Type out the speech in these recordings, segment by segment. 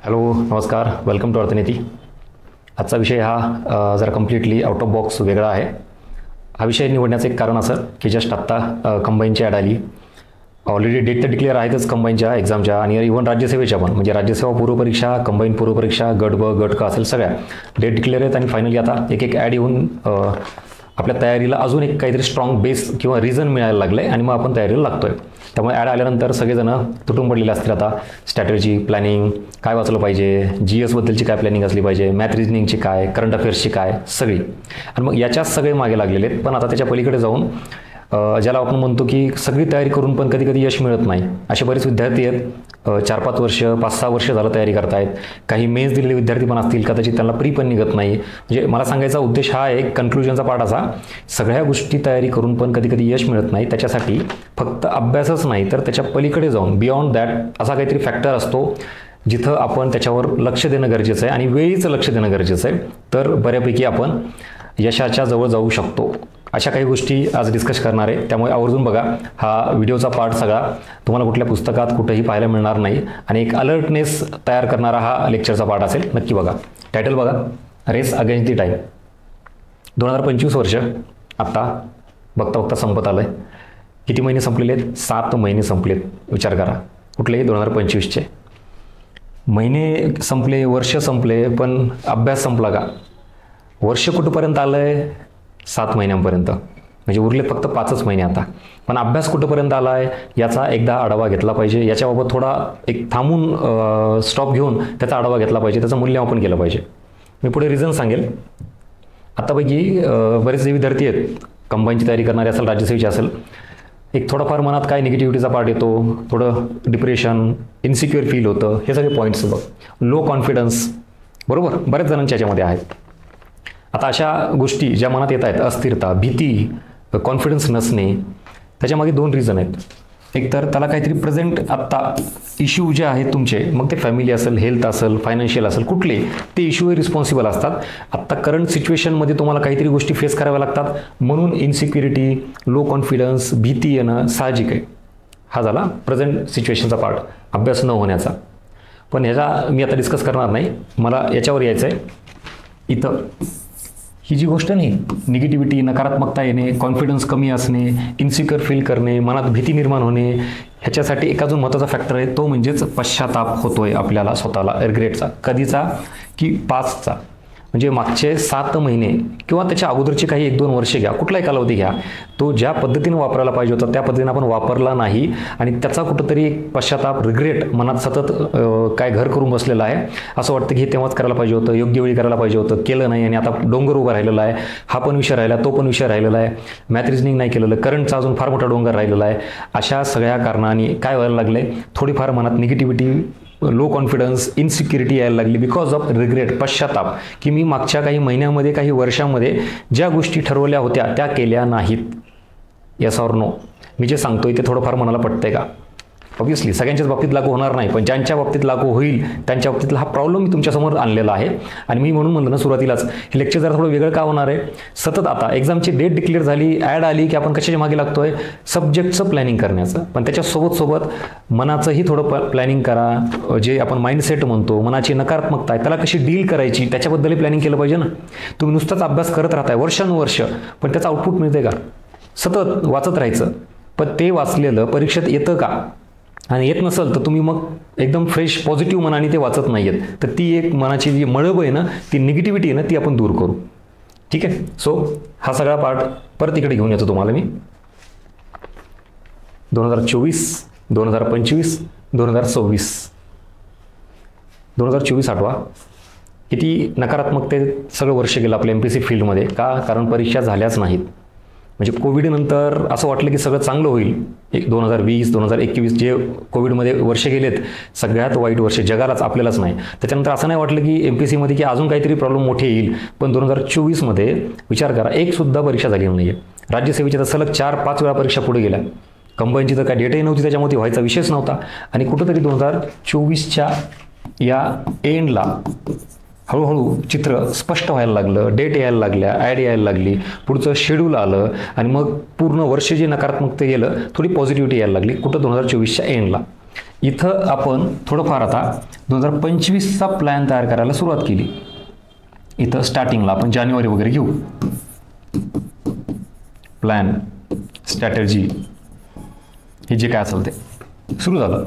Hello नमस्कार, welcome to अर्थनीती. आजचा विषय हा जरा कम्प्लिटली आउट ऑफ बॉक्स वेगळा आहे. हा विषय निवडण्याचं एक कारण असं की जस्ट आत्ता कंबाईनची ॲड आली. ऑलरेडी डेट तर डिक्लेअर आहेतच कंबाईनच्या एक्झामच्या आणि इव्हन राज्यसेवेच्या पण, म्हणजे राज्यसेवा पूर्वपरीक्षा, कंबाईन पूर्वपरीक्षा, गट ब गट क असेल सगळ्या डेट डिक्लेअर आहेत. आणि फायनली आता एक एक ॲड येऊन आपल्या तयारीला अजून एक काहीतरी स्ट्रॉंग बेस किंवा रिझन मिळायला लागलं आहे आणि मग आपण तयारीला लागतो आहे. त्यामुळे ॲड आल्यानंतर सगळेजणं तुटून पडलेले असतील. आता स्ट्रॅटेजी, प्लॅनिंग काय वाचलं पाहिजे, GS बद्दलची काय प्लॅनिंग असली पाहिजे, मॅथ रिजनिंगची काय, करंट अफेअर्सची काय, सगळी. आणि मग याच्यात सगळे मागे लागलेले आहेत. पण आता त्याच्या पलीकडे जाऊन ज्याला आपण म्हणतो की सगळी तयारी करून पण कधी कधी यश मिळत नाही, असे बरेच विद्यार्थी आहेत. 4-5 वर्ष, 5-6 वर्ष झालं तयारी करतायत. काही मेन्स दिलेले विद्यार्थी पण असतील, कदाचित त्यांना प्री पण निघत नाही. म्हणजे मला सांगायचा उद्देश हा आहे, कन्क्लुजनचा पार्ट असा, सगळ्या गोष्टी तयारी करून पण कधी कधी यश मिळत नाही. त्याच्यासाठी फक्त अभ्यासच नाही तर त्याच्या पलीकडे जाऊन बियॉन्ड दॅट असा काहीतरी फॅक्टर असतो जिथं आपण त्याच्यावर लक्ष देणं गरजेचं आहे आणि वेळीचं लक्ष देणं गरजेचं आहे. तर बऱ्यापैकी आपण यशाच्या जवळ जाऊ शकतो. अशा काही गोष्टी आज डिस्कस करणार आहे. त्यामुळे आवर्जून बघा. हा व्हिडिओचा पार्ट सगळा तुम्हाला कुठल्या पुस्तकात कुठेही पाहायला मिळणार नाही आणि एक अलर्टनेस तयार करणारा हा लेक्चरचा पार्ट असेल. नक्की बघा. टायटल बघा, रेस अगेन्स्ट दी टाईम. 2025 वर्ष आत्ता बघता बघता संपत आलं आहे. किती महिने संपलेले आहेत? 7 महिने संपलेत. विचार करा, कुठलेही 2025चे महिने संपले, वर्ष संपले, पण अभ्यास संपला का? वर्ष कुठंपर्यंत आलं आहे? 7 महिन्यांपर्यंत. म्हणजे उरलेत फक्त 5च महिने आता. पण अभ्यास कुठंपर्यंत आला आहे याचा एकदा आढावा घेतला पाहिजे. याच्याबाबत थोडा एक थांबून स्टॉप घेऊन त्याचा आढावा घेतला पाहिजे, त्याचं मूल्यमापन केलं पाहिजे. मी पुढे रिझन सांगेल. आत्तापैकी बरेचसे विद्यार्थी आहेत, कंबाईनची तयारी करणारे असेल, राज्यसेवेची असेल, एक थोडाफार मनात काय निगेटिव्हिटीचा पार्ट येतो, थोडं डिप्रेशन, इन्सिक्युअर फील होतं. हे सगळे पॉईंट्स बघ. लो कॉन्फिडन्स, बरोबर, बऱ्याच जणांच्या याच्यामध्ये आहेत. आता अशा गोष्टी ज्या मनात येत आहेत, अस्थिरता, भीती, कॉन्फिडन्स नसणे, त्याच्यामागे 2 रिझन आहेत. एक तर त्याला काहीतरी प्रेझेंट आत्ता इश्यू जे आहेत तुमचे, मग ते फॅमिली असेल, हेल्थ असेल, फायनान्शियल असेल, कुठले ते इश्यूवर रिस्पॉन्सिबल असतात. आत्ता करंट सिच्युएशनमध्ये तुम्हाला काहीतरी गोष्टी फेस कराव्या लागतात, म्हणून इन्सिक्युरिटी, लो कॉन्फिडन्स, भीती येणं साहजिक आहे. हा झाला प्रेझेंट सिच्युएशनचा पार्ट, अभ्यास न होण्याचा. पण ह्याचा मी आता डिस्कस करणार नाही, मला याच्यावर यायचं आहे. इथं ही जी गोष्ट नाही, निगेटिव्हिटी, नकारात्मकता येणे, कॉन्फिडन्स कमी असणे, इन्सिक्युअर फील करणे, मनात भीती निर्माण होणे, ह्याच्यासाठी एक अजून महत्त्वाचा फॅक्टर आहे, तो म्हणजेच पश्चाताप होतोय आपल्याला स्वतःला. रिग्रेटचा. कधीचा? की पास्टचा. म्हणजे मागचे 7 महिने किंवा त्याच्या अगोदरचे काही 1-2 वर्षे घ्या, कुठलाही कालावधी घ्या, तो ज्या पद्धतीने वापरायला पाहिजे होता त्या पद्धतीने आपण वापरला नाही आणि त्याचा कुठंतरी एक पश्चाताप, रिग्रेट मनात सतत काय घर करून बसलेला आहे. असं वाटतं की हे तेव्हाच करायला पाहिजे होतं, योग्य वेळी करायला पाहिजे होतं, केलं नाही आणि आता डोंगर उभा राहिलेला आहे. हा पण विषय राहिला, तो पण विषय राहिलेला आहे, मॅथ रिजनिंग नाही केलेलं, करंटचा अजून फार मोठा डोंगर राहिलेला आहे. अशा सगळ्या कारणांनी काय व्हायला लागलं आहे, थोडीफार मनात निगेटिव्हिटी, लो कॉन्फिडन्स, इन्सिक्युरिटी यायला लागली बिकॉज ऑफ रिग्रेट, पश्चाताप, की मी मागच्या काही महिन्यामध्ये, काही वर्षामध्ये ज्या गोष्टी ठरवल्या होत्या त्या केल्या नाहीत. Yes or no? मी जे सांगतोय ते थोडंफार मनाला पटतंय का? ऑब्व्हियसली सगळ्यांच्याच बाबतीत लागू होणार नाही, पण ज्यांच्या बाबतीत लागू होईल त्यांच्या बाबतीतला हा प्रॉब्लेम मी तुमच्यासमोर आणलेला आहे. आणि मी म्हणून म्हणलं ना सुरुवातीलाच, हे लेक्चर जरा थोडं वेगळं का होणार आहे. सतत आता एक्झामची डेट डिक्लेअर झाली, ॲड आली की आपण कशाच्या मागे लागतोय, सब्जेक्टचं प्लॅनिंग करण्याचं. पण त्याच्यासोबत मनाचंही थोडं प्लॅनिंग करा. जे आपण माइंडसेट म्हणतो, मनाची नकारात्मकता आहे, त्याला कशी डील करायची त्याच्याबद्दलही प्लॅनिंग केलं पाहिजे ना. तुम्ही नुसताच अभ्यास करत राहताय वर्षानुवर्ष, पण त्याचं आउटपुट मिळते का? सतत वाचत राहायचं, पण ते वाचलेलं परीक्षेत येतं का? आणि येत नसेल तर तुम्ही मग एकदम फ्रेश पॉझिटिव्ह मनाने ते वाचत नाही आहेत. तर ती एक मनाची जी मळब आहे ना, ती निगेटिव्हिटी आहे ना, ती आपण दूर करू. ठीक आहे. सो हा सगळा पार्ट परत इकडे घेऊन येतो तुम्हाला मी. 2024, 2025, 2026. 2024 आठवा. किती नकारात्मकतेत सगळं वर्ष गेलं आपल्या MPSC फील्डमध्ये. का? कारण परीक्षा झाल्याच नाहीत. म्हणजे कोविडनंतर असं वाटलं की सगळं चांगलं होईल. 2020, 2021 जे कोविडमध्ये वर्ष गेलेत, सगळ्यात वाईट वर्ष जगालाच, आपल्यालाच नाही. त्याच्यानंतर असं नाही वाटलं की MPSCमध्ये की अजून काहीतरी प्रॉब्लेम मोठे येईल. पण 2024मध्ये विचार करा, एक सुद्धा परीक्षा झाली नाही आहे. राज्यसेवेची तर सलग 4-5 वेळा परीक्षा पुढे गेल्या. कंबाईनची तर काय डेटही नव्हती, त्याच्यामध्ये व्हायचा विषयच नव्हता. आणि कुठंतरी 2024च्या या एंडला हळूहळू चित्र स्पष्ट व्हायला लागलं, डेट यायला लागल्या, ॲड यायला लागली, पुढचं शेड्यूल आलं आणि मग पूर्ण वर्ष जे नकारात्मकता गेलं, थोडी पॉझिटिव्हिटी यायला लागली. कुठं 2024च्या एंडला. इथं आपण थोडंफार आता 2025चा प्लॅन तयार करायला सुरुवात केली. इथं स्टार्टिंगला आपण जानेवारी वगैरे घेऊ. प्लॅन, स्ट्रॅटर्जी, हे जे काय असेल ते सुरू झालं.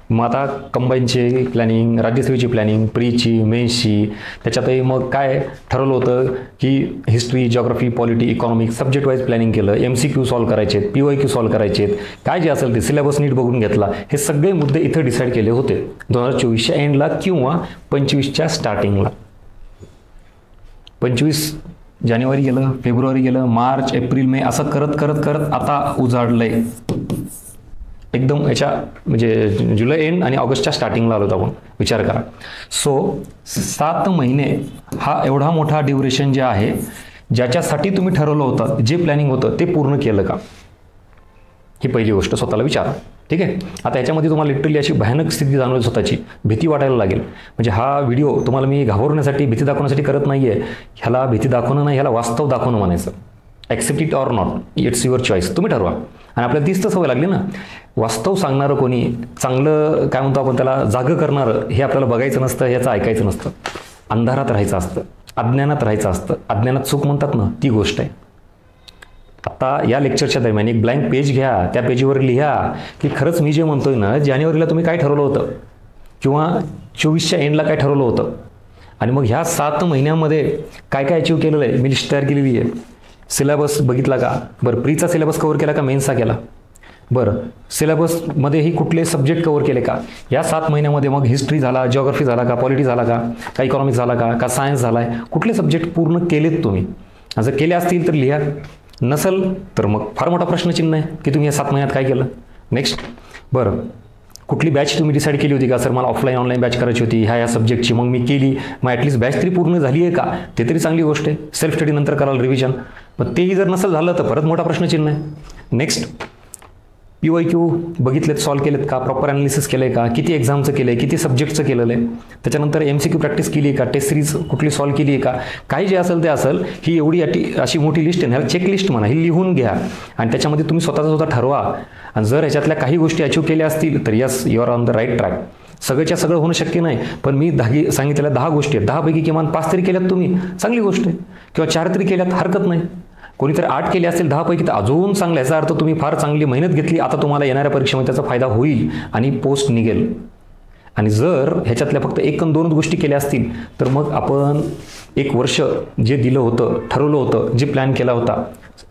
मग आता कंबाईनची प्लॅनिंग, राज्यसेवेची प्लॅनिंग, प्रीची, मेन्सची, त्याच्यातही मग काय ठरवलं होतं की history, geography, polity, economics subject wise planning केलं. MCQ सॉल्व्ह करायचे, PYQ सॉल्व्ह करायचे, काय जे असेल ते सिलेबस नीट बघून घेतला. हे सगळे मुद्दे इथं डिसाईड केले होते 2024च्या एंडला किंवा 25च्या स्टार्टिंगला. 25 जानेवारी गेलं, फेब्रुवारी गेलं, मार्च, एप्रिल, मे असं करत करत करत आता उजाडलंय एकदम. याच्या म्हणजे जुलै एंड आणि ऑगस्टच्या स्टार्टिंगला आलो होतो आपण. विचार करा. सो 7 महिने हा एवढा मोठा ड्युरेशन जे आहे, ज्याच्यासाठी तुम्ही ठरवलं होतं, जे प्लॅनिंग होतं ते पूर्ण केलं का, ही पहिली गोष्ट स्वतःला विचारा. ठीक आहे. आता याच्यामध्ये तुम्हाला लिटरली अशी भयानक स्थिती जाणवली, स्वतःची भीती वाटायला लागेल. म्हणजे हा व्हिडिओ तुम्हाला मी घाबरण्यासाठी, भीती दाखवण्यासाठी करत नाही आहे. ह्याला भीती दाखवणं नाही, ह्याला वास्तव दाखवणं म्हणायचं. Accept it or not, it's your choice, तुम्ही ठरवा. आणि आपल्याला तीच तर सवय लागली ना, वास्तव सांगणारं कोणी, चांगलं काय म्हणतो आपण त्याला, जागं करणारं, हे आपल्याला बघायचं नसतं, ह्याचं ऐकायचं नसतं. अंधारात राहायचं असतं, अज्ञानात राहायचं असतं. अज्ञानात चूक म्हणतात ना, ती गोष्ट आहे. आता या लेक्चरच्या दरम्यान एक ब्लँक पेज घ्या, त्या पेजवर लिहा की खरंच मी जे म्हणतोय ना, जानेवारीला तुम्ही काय ठरवलं होतं किंवा 24च्या एंडला काय ठरवलं होतं, आणि मग ह्या 7 महिन्यामध्ये काय काय अचीव केलेलं आहे. मी लिस्ट तयार केलेली आहे. सिलेबस बघितला का, बरं प्रीचा सिलेबस कव्हर केला का, मेन्सचा केला, बरं सिलेबसमध्येही कुठले सब्जेक्ट कव्हर केले का, या 7 महिन्यामध्ये मग हिस्ट्री झाला, जिओग्राफी झाला का, पॉलिटी झाला का इकॉनॉमिक्स झाला का सायन्स झाला आहे, कुठले सब्जेक्ट पूर्ण केलेत तुम्ही. जर केले असतील तर लिहा, नसल तर मग फार मोठा प्रश्नचिन्ह आहे की तुम्ही या 7 महिन्यात काय केलं. नेक्स्ट, बरं कुठली बॅच तुम्ही डिसाईड केली होती का, सर मला ऑफलाईन ऑनलाईन बॅच करायची होती ह्या सब्जेक्टची, मग मी केली, मग ॲटलीस्ट बॅच तरी पूर्ण झाली आहे का, ते तरी चांगली गोष्ट आहे. सेल्फ स्टडी नंतर कराल रिव्हिजन, मग तेही जर नसेल झालं तर परत मोठा प्रश्नचिन्ह आहे. नेक्स्ट, PYQ बघितलेत, सॉल्व्ह केलेत का, प्रॉपर ॲनालिसिस केलं आहे का, किती एक्झामचं केलं आहे, किती सब्जेक्टचं केलेलं आहे. त्याच्यानंतर MCQ प्रॅक्टिस केली आहे का, टेस्ट सिरीज कुठली सॉल्व्ह केली आहे का, काही जे असेल ते असेल. ही एवढी अशी मोठी लिस्ट आहे, ह्याला चेकलिस्ट म्हणा, ही लिहून घ्या आणि त्याच्यामध्ये तुम्ही स्वतः ठरवा. आणि जर ह्याच्यातल्या काही गोष्टी अचीव केल्या असतील तर yes, you are on the right track. सगळ्याच्या सगळं होणं शक्य नाही, पण मी सांगितलेल्या 10 गोष्टी आहेत, 10 पैकी किमान 5 तरी केल्यात तुम्ही, चांगली गोष्ट आहे. किंवा 4 तरी केल्यात, हरकत नाही. कोणीतरी 8 केले असतील 10 पैकी तर अजून चांगलं. याचा अर्थ तुम्ही फार चांगली मेहनत घेतली. आता तुम्हाला येणाऱ्या परीक्षेमध्ये त्याचा फायदा होईल आणि पोस्ट निघेल. आणि जर ह्याच्यातल्या फक्त 1 आणि 2 गोष्टी केल्या असतील तर मग आपण 1 वर्ष जे दिलं होतं, ठरवलं होतं, जे प्लॅन केला होता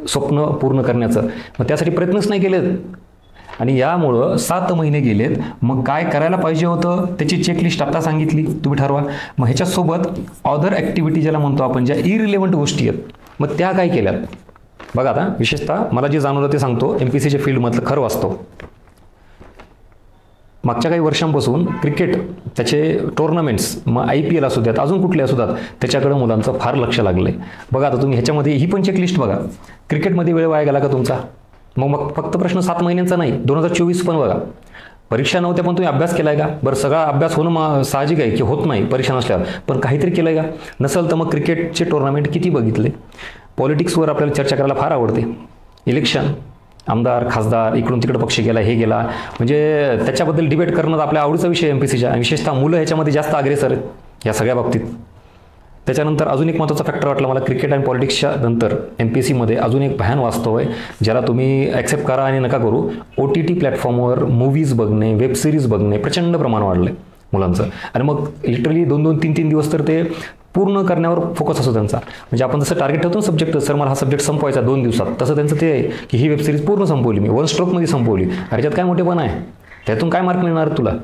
स्वप्न पूर्ण करण्याचं, मग त्यासाठी प्रयत्नच नाही केलेत. आणि यामुळं 7 महिने गेलेत. मग काय करायला पाहिजे होतं त्याची चेकलिस्ट आता सांगितली, तुम्ही ठरवा. मग ह्याच्यासोबत अदर ॲक्टिव्हिटी ज्याला म्हणतो आपण, ज्या इरिलेव्हंट गोष्टी आहेत, मग त्या काय केल्यात बघा. आता विशेषतः मला जे जाणवलं ते सांगतो. MPSCच्या फील्डमधलं खरं वास्तव. मागच्या काही वर्षांपासून क्रिकेट, त्याचे टुर्नामेंट्स, मग IPL असू द्यात, अजून कुठले असू द्यात, त्याच्याकडे मुलांचं फार लक्ष लागलं आहे. बघा आता तुम्ही ह्याच्यामध्ये ही पण चेकलिस्ट बघा. क्रिकेटमध्ये वेळ वाया गेला का तुमचा, मग फक्त प्रश्न 7 महिन्यांचा नाही, 2024 पण बघा. परीक्षा नव्हत्या पण तुम्ही अभ्यास केला आहे का, बरं सगळा अभ्यास होणं साहजिक आहे की होत नाही परीक्षा नसल्यावर, पण काहीतरी केलं आहे का, नसेल तर मग क्रिकेटचे टुर्नामेंट किती बघितले. पॉलिटिक्सवर आपल्याला चर्चा करायला फार आवडते. इलेक्शन, आमदार खासदार, इकडून तिकडे पक्ष गेला, हे गेला, म्हणजे त्याच्याबद्दल डिबेट करणं आपल्या आवडीचा विषय MPSCच्या. आणि विशेषतः मुलं ह्याच्यामध्ये जास्त अग्रेसर आहेत या सगळ्या बाबतीत. त्याच्यानंतर अजून एक महत्त्वाचा फॅक्टर वाटला मला, क्रिकेट आणि पॉलिटिक्सच्या नंतर MPSCमध्ये अजून एक भयान वास्तव आहे, ज्याला तुम्ही ॲक्सेप्ट करा आणि नका करू. OTT प्लॅटफॉर्मवर मूव्हीज बघणे, वेब सिरीज बघणे प्रचंड प्रमाण वाढलं आहे मुलांचं. आणि मग लिटरली 2-2, 3-3 दिवस तर ते पूर्ण करण्यावर फोकस असतो त्यांचा. म्हणजे आपण जसं टार्गेट ठेवतो ना सब्जेक्ट, सर मला हा सब्जेक्ट संपवायचा 2 दिवसात, तसं त्यांचं ते आहे की ही वेब सिरीज पूर्ण संपवली मी, 1 स्ट्रोकमध्ये संपवली. अरे त्यात काय मोठेपण आहे, त्यातून काय मार्क मिळणार तुला.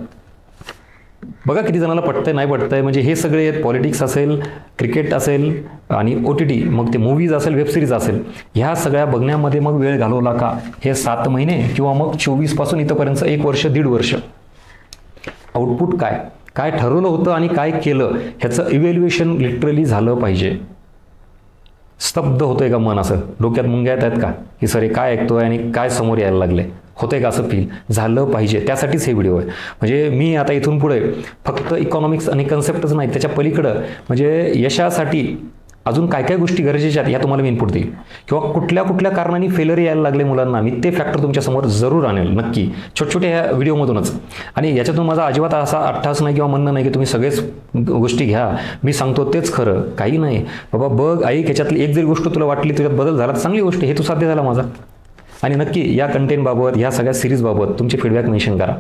बघा किती जणांना पटतंय नाही पटतंय. म्हणजे हे सगळे पॉलिटिक्स असेल, क्रिकेट असेल आणि OTT, मग ते मूव्हीज असेल, वेब सिरीज असेल, ह्या सगळ्या बघण्यामध्ये मग वेळ घालवला का, हे 7 महिने किंवा मग 24 पासून इथंपर्यंत 1 वर्ष 1.5 वर्ष. आउटपुट काय ठरवलं होतं आणि काय केलं ह्याचं इव्हॅल्युएशन लिटरली झालं पाहिजे. स्तब्ध होतंय का मन, असं डोक्यात मुंग्या येत आहेत का की सर हे काय ऐकतोय आणि काय समोर यायला लागले, होतंय का असं फील झालं पाहिजे. त्यासाठीच हे व्हिडिओ आहे. म्हणजे मी आता इथून पुढे फक्त इकॉनॉमिक्स आणि कन्सेप्टच नाही, त्याच्या पलीकडं म्हणजे यशासाठी अजून काय काय गोष्टी गरजेच्या आहेत या तुम्हाला मी इनपुट देईल, किंवा कुठल्या कुठल्या कारणाने फेलर यायला लागले मुलांना, मी ते फॅक्टर तुमच्यासमोर जरूर आणेल नक्की, छोट्या ह्या व्हिडिओमधूनच. आणि याच्यातून माझा अजिबात असा अट्टास नाही किंवा म्हणणं नाही की तुम्ही सगळेच गोष्टी घ्या, मी सांगतो तेच खरं, काही नाही बाबा. बघ ऐक, ह्याच्यातली एक जरी गोष्ट तुला वाटली तुझ्यात बदल झाला चांगली गोष्ट, हे तू साध्य झाला माझा. आणि नक्की या कंटेंटबाबत, ह्या सगळ्या सिरीजबाबत तुमचे फीडबॅक मेन्शन करा.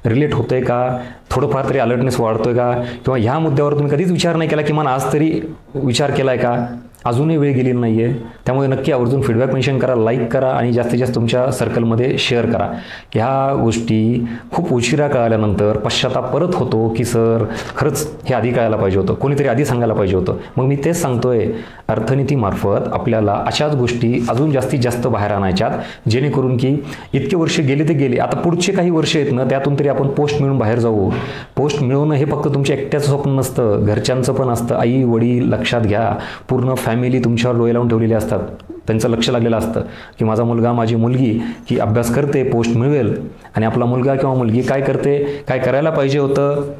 रिलेट होतोय का, थोडंफार तरी अलर्टनेस वाढतोय का, किंवा ह्या मुद्द्यावर तुम्ही कधीच विचार नाही केला, किमान आज तरी विचार केला आहे का, अजूनही वेळ गेलेली नाही आहे. त्यामुळे नक्की आवर्जून फीडबॅक मेन्शन करा, लाईक करा आणि जास्तीत जास्त तुमच्या सर्कलमध्ये शेअर करा. ह्या गोष्टी खूप उशिरा कळाल्यानंतर पश्चाताप परत होतो की सर खरंच हे आधी कळायला पाहिजे होतं, कोणीतरी आधी सांगायला पाहिजे होतं. मग मी तेच सांगतोय, अर्थनीतीमार्फत आपल्याला अशाच गोष्टी अजून जास्तीत जास्त बाहेर आणायच्यात, जेणेकरून की इतके वर्ष गेले ते गेले, आता पुढचे काही वर्ष आहेत ना, त्यातून तरी आपण पोस्ट मिळून बाहेर जाऊ. पोस्ट मिळवणं हे फक्त तुमच्या एकट्याचं स्वप्न नसतं, घरच्यांचं पण असतं. आई वडील लक्षात घ्या, पूर्ण फॅमिली तुमच्यावर डोळे लावून ठेवलेले असतात, त्यांचं लक्ष लागलेलं असतं की माझा मुलगा माझी मुलगी ही अभ्यास करते, पोस्ट मिळवेल, आणि आपला मुलगा किंवा मुलगी काय करते, काय करायला पाहिजे होतं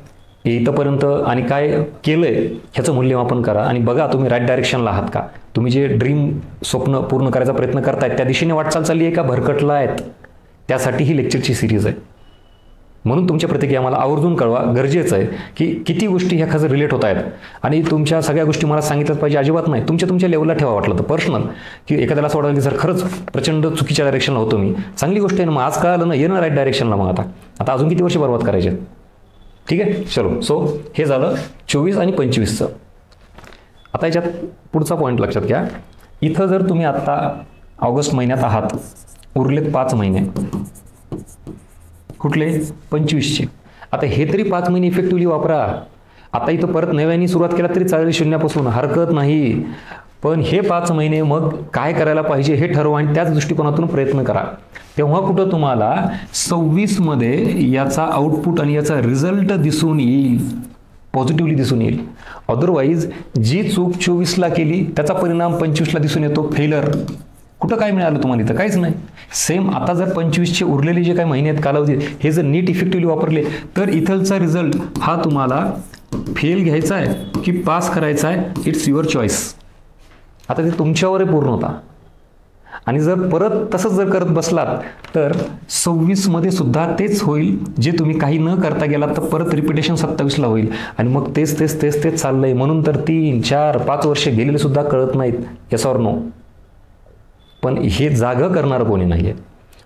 इथंपर्यंत आणि काय केलंय ह्याचं मूल्यमापन करा. आणि बघा तुम्ही राईट डायरेक्शनला आहात का, तुम्ही जे ड्रीम स्वप्न पूर्ण करायचा प्रयत्न करतायत त्या दिशेने वाटचाल चालली आहे का, भरकटला आहेत. त्यासाठी ही लेक्चरची सिरीज आहे. म्हणून तुमच्या प्रतिक्रिया मला आवर्जून कळवा, गरजेचं आहे की किती गोष्टी ह्या खरं रिलेट होत आहेत. आणि तुमच्या सगळ्या गोष्टी मला सांगितल्याच पाहिजे अजिबात नाही, तुमच्या लेवलला ठेवा वाटलं तर पर्सनल, की एखाद्याला असं वाटलं की सर खरंच प्रचंड चुकीच्या डायरेक्शनला होतो मी, चांगली गोष्ट आहे ना, मग आज कळालं ना, ये ना राईट डायरेक्शनला. मग आता अजून किती वर्ष बरबाद करायचे, ठीक आहे. चलो, सो हे झालं 24 आणि 25चं. आता याच्यात पुढचा पॉईंट लक्षात घ्या. इथं जर तुम्ही आत्ता ऑगस्ट महिन्यात आहात, उरलेत 5 महिने, कुठले 25चे. आता हे तरी 5 महिने इफेक्टिव्हली वापरा. आता इथं परत नव्याने सुरुवात केला तरी चालेल, शून्यापासून हरकत नाही. पण हे 5 महिने मग काय करायला पाहिजे हे ठरवा आणि त्याच दृष्टिकोनातून प्रयत्न करा. तेव्हा कुठं तुम्हाला 26मध्ये याचा आउटपुट आणि याचा रिझल्ट दिसून येईल, पॉझिटिव्हली दिसून येईल. अदरवाईज जी चूक 24ला केली त्याचा परिणाम 25ला दिसून येतो, फेलर. कुठं काय मिळालं तुम्हाला इथं, काहीच नाही. सेम आता जर 25चे उरलेले जे काही महिने आहेत, कालावधी, हे जर नीट इफेक्टिव्हली वापरले तर इथलचा रिझल्ट हा तुम्हाला फेल घ्यायचा आहे की पास करायचा आहे, इट्स युअर चॉईस. आता ते तुमच्यावर पूर्ण होता. आणि जर परत तसंच जर करत बसलात तर 26मध्ये सुद्धा तेच होईल जे तुम्ही काही न करता गेलात, तर परत रिपिटेशन 27ला होईल. आणि मग तेच चाललंय. म्हणून तर 3, 4, 5 वर्ष गेलेले सुद्धा कळत नाहीत, येस ऑर नो. पण हे जागं करणारं कोणी नाही आहे.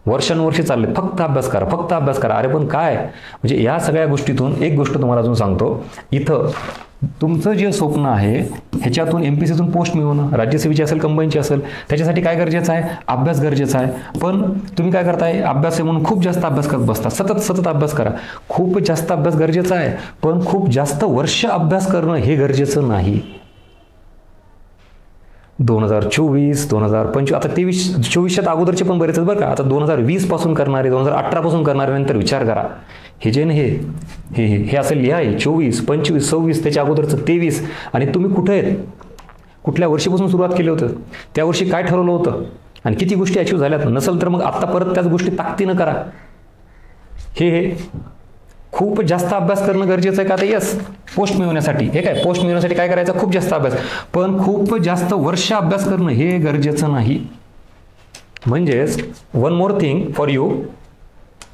वर्षानुवर्षे चालले, फक्त अभ्यास करा, फक्त अभ्यास करा. अरे पण काय, म्हणजे या सगळ्या गोष्टीतून एक गोष्ट तुम्हाला अजून सांगतो. इथं तुमचं जे स्वप्न आहे ह्याच्यातून MPSCतून पोस्ट मिळवणं, राज्यसेवेची असेल, कंबाईनची असेल, त्याच्यासाठी काय गरजेचं आहे, अभ्यास गरजेचा आहे. पण तुम्ही काय करताय, अभ्यास आहे म्हणून खूप जास्त अभ्यास करत बसता, सतत अभ्यास करा. खूप जास्त अभ्यास गरजेचा आहे, पण खूप जास्त वर्ष अभ्यास करणं हे गरजेचं नाही. 2024, 2025, आता 23-24च्या अगोदरचे पण बरेच आहेत बरं का. आता 2020 पासून करणारे, 2018 पासून करणारे, नंतर विचार करा. हे जे हे असेल लिहा, 24, 25, 26, त्याच्या अगोदरचं 23. आणि तुम्ही कुठे आहेत, कुठल्या वर्षीपासून सुरुवात केली होतं, त्या वर्षी काय ठरवलं होतं आणि किती गोष्टी अचीव्ह झाल्यात. नसेल तर मग आत्ता परत त्याच गोष्टी ताकदीनं करा. हे खूप जास्त अभ्यास करणं गरजेचं आहे का, आता यस पोस्ट मिळवण्यासाठी. हे काय पोस्ट मिळवण्यासाठी काय करायचं, खूप जास्त अभ्यास. पण खूप जास्त वर्ष अभ्यास करणं हे गरजेचं नाही. म्हणजेच one more thing for you,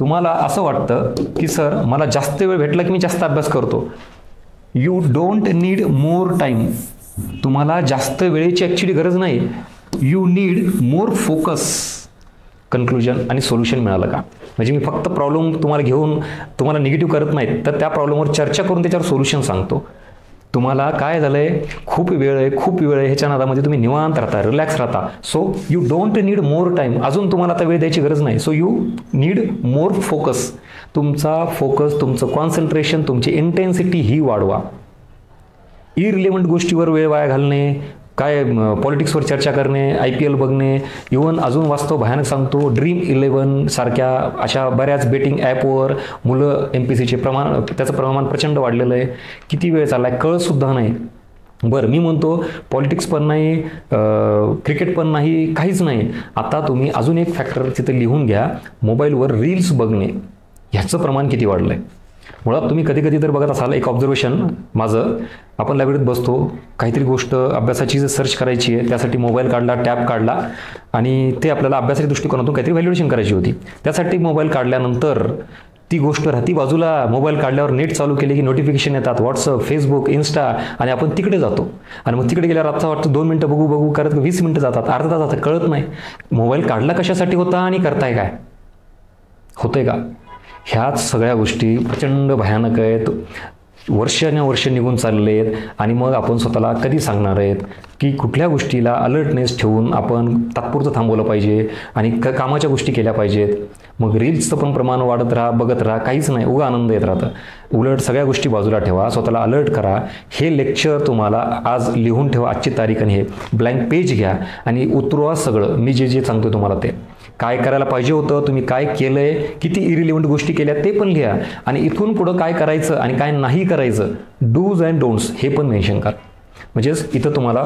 तुम्हाला असं वाटतं की सर मला जास्त वेळ भेटला की मी जास्त अभ्यास करतो. You don't need more time. तुम्हाला जास्त वेळेची ॲक्च्युली गरज नाही. You need more focus. Conclusion आणि सोल्युशन मिळालं का, म्हणजे मी फक्त प्रॉब्लेम तुम्हाला घेऊन तुम्हाला निगेटिव्ह करत नाहीत, तर त्या प्रॉब्लेमवर चर्चा करून त्याच्यावर सोल्युशन सांगतो. तुम्हाला काय झालंय, खूप वेळ आहे, ह्याच्या नादामध्ये तुम्ही निवांत राहता, रिलॅक्स राहता. So you don't need more time. अजून तुम्हाला आता वेळ द्यायची गरज नाही. So you need more focus. तुमचा फोकस, तुमचं कॉन्सन्ट्रेशन, तुमची इंटेन्सिटी ही वाढवा. इरिलेव्हंट गोष्टीवर वेळ वाया घालणे, काय पॉलिटिक्सवर चर्चा करणे, IPL बघणे, इव्हन अजून वास्तव भयानक सांगतो, Dream11 सारख्या अशा बऱ्याच बेटिंग ॲपवर मुलं MPSCचे त्याचं प्रमाण प्रचंड वाढलेलं आहे. किती वेळ चालला आहे कळतसुद्धा नाही. बरं, मी म्हणतो पॉलिटिक्स पण नाही, क्रिकेट पण नाही, काहीच नाही. आता तुम्ही अजून एक फॅक्टर तिथं लिहून घ्या, मोबाईलवर रील्स बघणे ह्याचं प्रमाण किती वाढलं आहे. मुळात तुम्ही कधी कधी तर बघत असाल, एक ऑब्झर्वेशन माझं, आपण लायब्ररीत बसतो, काहीतरी गोष्ट अभ्यासाची जर सर्च करायची आहे, त्यासाठी मोबाईल काढला, टॅब काढला आणि ते आपल्याला अभ्यासाच्या दृष्टिकोनातून काहीतरी व्हॅल्युएशन करायची होती. त्यासाठी मोबाईल काढल्यानंतर ती गोष्ट राहती बाजूला. मोबाईल काढल्यावर नेट चालू केले की नोटिफिकेशन येतात, व्हॉट्सअप, फेसबुक, इन्स्टा, आणि आपण तिकडे जातो. आणि मग तिकडे गेल्यावर आता वाटतं 2 मिनटं बघू करत 20 मिनटं जातात, अर्धा तास जातात, कळत नाही मोबाईल काढला कशासाठी होता आणि करताय काय, होतंय का. ह्याच सगळ्या गोष्टी प्रचंड भयानक आहेत. वर्ष निघून चालले आहेत आणि मग आपण स्वतःला कधी सांगणार आहेत की कुठल्या गोष्टीला अलर्टनेस ठेवून आपण तात्पुरतं थांबवलं पाहिजे आणि कामाच्या गोष्टी केल्या पाहिजेत. मग रील्सचं पण प्रमाण वाढत राहा, बघत राहा, काहीच नाही, उगा आनंद येत राहतं. उलट सगळ्या गोष्टी बाजूला ठेवा, स्वतःला अलर्ट करा. हे लेक्चर तुम्हाला आज लिहून ठेवा, आजची तारीख, आणि हे ब्लँक पेज घ्या आणि उतरवा सगळं. मी जे सांगतो तुम्हाला ते काय करायला पाहिजे होतं, तुम्ही काय केलंय, किती इरिलिव्हंट गोष्टी केल्या ते पण लिहा, आणि इथून पुढं काय करायचं आणि काय नाही करायचं, डूज अँड डोंट्स हे पण मेन्शन करा. म्हणजेच इथं तुम्हाला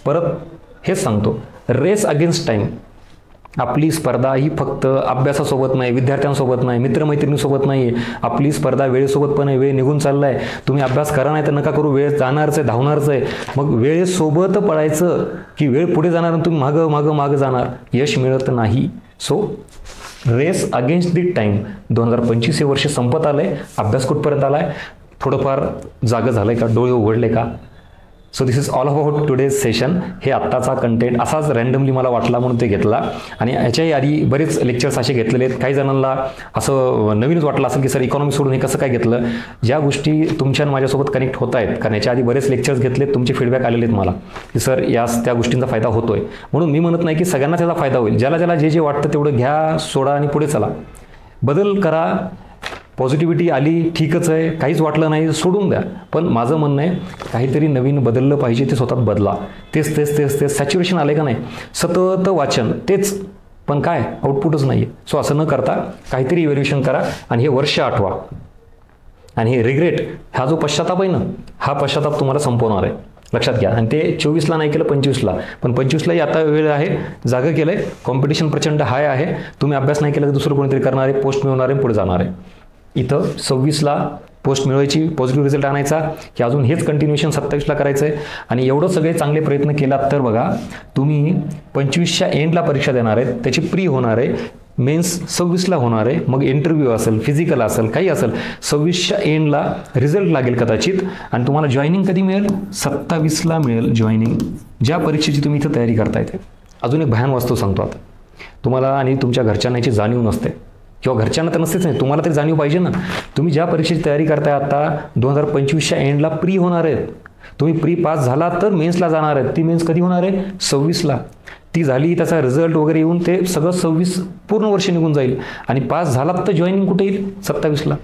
परत हेच सांगतो, रेस अगेन्स्ट टाईम. आपली स्पर्धा ही फक्त अभ्यासासोबत नाही, विद्यार्थ्यांसोबत नाही, मित्रमैत्रिणीसोबत नाही. आपली स्पर्धा वेळेसोबत पण आहे. वेळ निघून चाललाय, तुम्ही अभ्यास करा नाही तर नका करू, वेळ जाणारच आहे, धावणारच आहे. मग वेळेसोबत पळायचं की वेळ पुढे जाणार आणि तुम्ही मागं जाणार, यश मिळत नाही. सो रेस अगेन्स्ट दी टाईम. 2025 हे वर्ष संपत आलंय. अभ्यास कुठपर्यंत आलाय, थोडंफार जागं झालंय का, डोळे उघडले का. So this is all about today's session. हे आत्ताचा कंटेंट असाच रँडमली मला वाटला म्हणून ते घेतला, आणि याच्याही आधी बरेच लेक्चर्स असे घेतलेले आहेत. काही जणांना असं नवीनच वाटलं असेल की सर इकॉनॉमी सोडून हे कसं काय घेतलं. ज्या गोष्टी तुमच्या माझ्यासोबत कनेक्ट होत आहेत, कारण याच्या आधी बरेच लेक्चर्स घेतलेत, तुमचे फीडबॅक आलेले आहेत मला की सर त्या गोष्टींचा फायदा होतोय. म्हणून मी म्हणत नाही की सगळ्यांना त्याचा फायदा होईल. ज्याला जे वाटतं तेवढं घ्या, सोडा आणि पुढे चला. बदल करा. पॉझिटिव्हिटी आली, ठीकच आहे, काहीच वाटलं नाही, सोडून द्या. पण माझं म्हणणं आहे काहीतरी नवीन बदललं पाहिजे, ते स्वतःत बदला. तेच सॅच्युरेशन आलं का नाही, सतत वाचन तेच, पण काय आउटपुटच नाही आहे. सो असं न करता काहीतरी इव्हॅल्युएशन करा आणि हे वर्ष आठवा. आणि हे रिग्रेट, हा जो पश्चाताप आहे ना, हा पश्चाताप तुम्हाला संपवणार आहे, लक्षात घ्या. आणि ते 24ला नाही केलं, 25ला. पण 25लाही आता वेळ आहे, जागं केलं आहे. कॉम्पिटिशन प्रचंड हाय आहे. तुम्ही अभ्यास नाही केला तर दुसरं कोणीतरी करणार आहे, पोस्ट मिळवणार आहे, पुढे जाणार आहे. इथं 26ला पोस्ट मिळवायची, पॉझिटिव्ह रिझल्ट आणायचा, की अजून हेच कंटिन्युएशन 27ला करायचं आहे. आणि एवढं सगळे चांगले प्रयत्न केलात तर बघा, तुम्ही 25च्या एंडला परीक्षा देणार आहेत, त्याची प्री होणार आहे, मेन्स 26ला होणार आहे, मग इंटरव्ह्यू असेल, फिजिकल असेल, काही असेल, 26च्या एंडला रिझल्ट लागेल कदाचित. आणि तुम्हाला जॉईनिंग कधी मिळेल, 27ला मिळेल जॉईनिंग, ज्या परीक्षेची तुम्ही इथं तयारी करताय ते. अजून एक भयान वस्तू सांगतो आता तुम्हाला, आणि तुमच्या घरच्यांना याची जाणीव नसते, किंवा घरच्यांना तर नसतेच नाही, तुम्हाला तरी जाणीव पाहिजे ना. तुम्ही ज्या परीक्षेची तयारी करताय आता, 2025च्या एंडला प्री होणार आहेत. तुम्ही प्री पास झाला तर मेन्सला जाणार आहेत. ती मेन्स कधी होणार आहे, 26ला. ती झाली, त्याचा रिझल्ट वगैरे येऊन ते सगळं 26 पूर्ण वर्ष निघून जाईल. आणि पास झालात तर जॉईनिंग कुठे येईल, 27ला.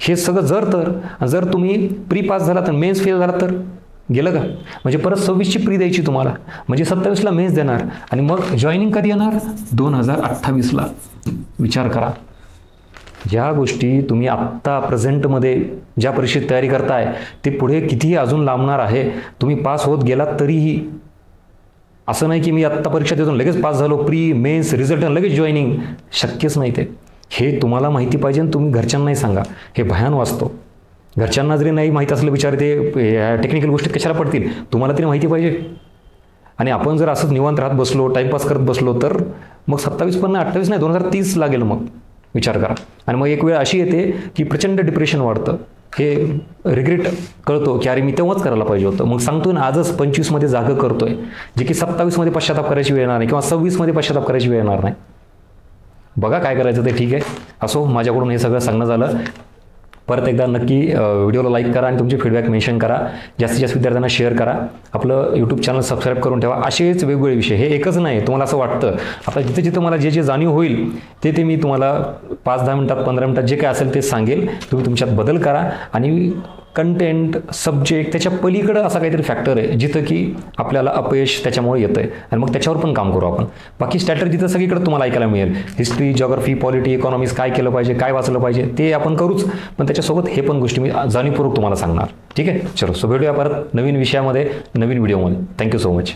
हे सगळं जर तुम्ही प्री पास झाला तर मेन्स फेल झाला तर गेलं का. म्हणजे परत 26ची प्री द्यायची तुम्हाला, म्हणजे 27ला मेन्स देणार, आणि मग जॉईनिंग कधी येणार, 2028ला. विचार करा. ज्या गोष्टी तुम्ही आत्ता प्रेझेंटमध्ये ज्या परीक्षेत तयारी करताय, ते पुढे कितीही अजून लांबणार आहे. तुम्ही पास होत गेलात तरीही असं नाही की मी आत्ता परीक्षा देतो लगेच पास झालो, प्री मेन्स रिझल्ट लगेच जॉईनिंग, शक्यच नाही ते. हे तुम्हाला माहिती पाहिजे आणि तुम्ही घरच्यांनाही सांगा. हे भयान वाचतो. घरच्यांना जरी नाही माहीत असलं विचार, ते टेक्निकल गोष्टी कशाला पडतील, तुम्हाला तरी माहिती पाहिजे. आणि आपण जर असंच निवांत राहत बसलो, टाईमपास करत बसलो तर मग 27 पण नाही, 28 नाही, 2030 लागेल. मग विचार करा. आणि मग एक वेळ अशी येते की प्रचंड डिप्रेशन वाढतं. हे रिग्रेट कळतो की अरे मी तेव्हाच करायला पाहिजे होतं. मग सांगतोय ना, आजच 25मध्ये जागं करतोय, जे की 27मध्ये पश्चाताप करायची वेळ येणार नाही, किंवा 26मध्ये पश्चाताप करायची वेळ येणार नाही. बघा काय करायचं ते, ठीक आहे. असो, माझ्याकडून हे सगळं सांगणं झालं. परत एकदा नक्की व्हिडिओला लाईक करा आणि तुमचे फीडबॅक मेन्शन करा. जास्तीत जास्त विद्यार्थ्यांना शेअर करा. आपलं यूट्यूब चॅनल सबस्क्राईब करून ठेवा. असेच वेगवेगळे विषय, हे एकच नाही. तुम्हाला असं वाटतं आता जिथं मला जे जाणीव होईल ते मी तुम्हाला 5-10 मिनिटात, 15 मिनिटात जे काय असेल ते सांगेल. तुम्ही तुमच्यात बदल करा. आणि कंटेंट, सब्जेक्ट, त्याच्या पलीकडं असा काहीतरी फॅक्टर आहे जिथं की आपल्याला अपयश त्याच्यामुळे येतं आहे, आणि मग त्याच्यावर पण काम करू आपण. बाकी स्ट्रॅटर्जी तर सगळीकडे तुम्हाला ऐकायला मिळेल. हिस्ट्री, जॉग्राफी, पॉलिटी, इकॉनॉमिक्स, काय केलं पाहिजे, काय वाचलं पाहिजे ते आपण करूच, पण त्याच्यासोबत हे पण गोष्टी मी जाणीवपूर्वक तुम्हाला सांगणार. ठीक आहे, चलो. सो भेटूया परत नवीन विषयामध्ये, नवीन व्हिडिओमध्ये. Thank you so much.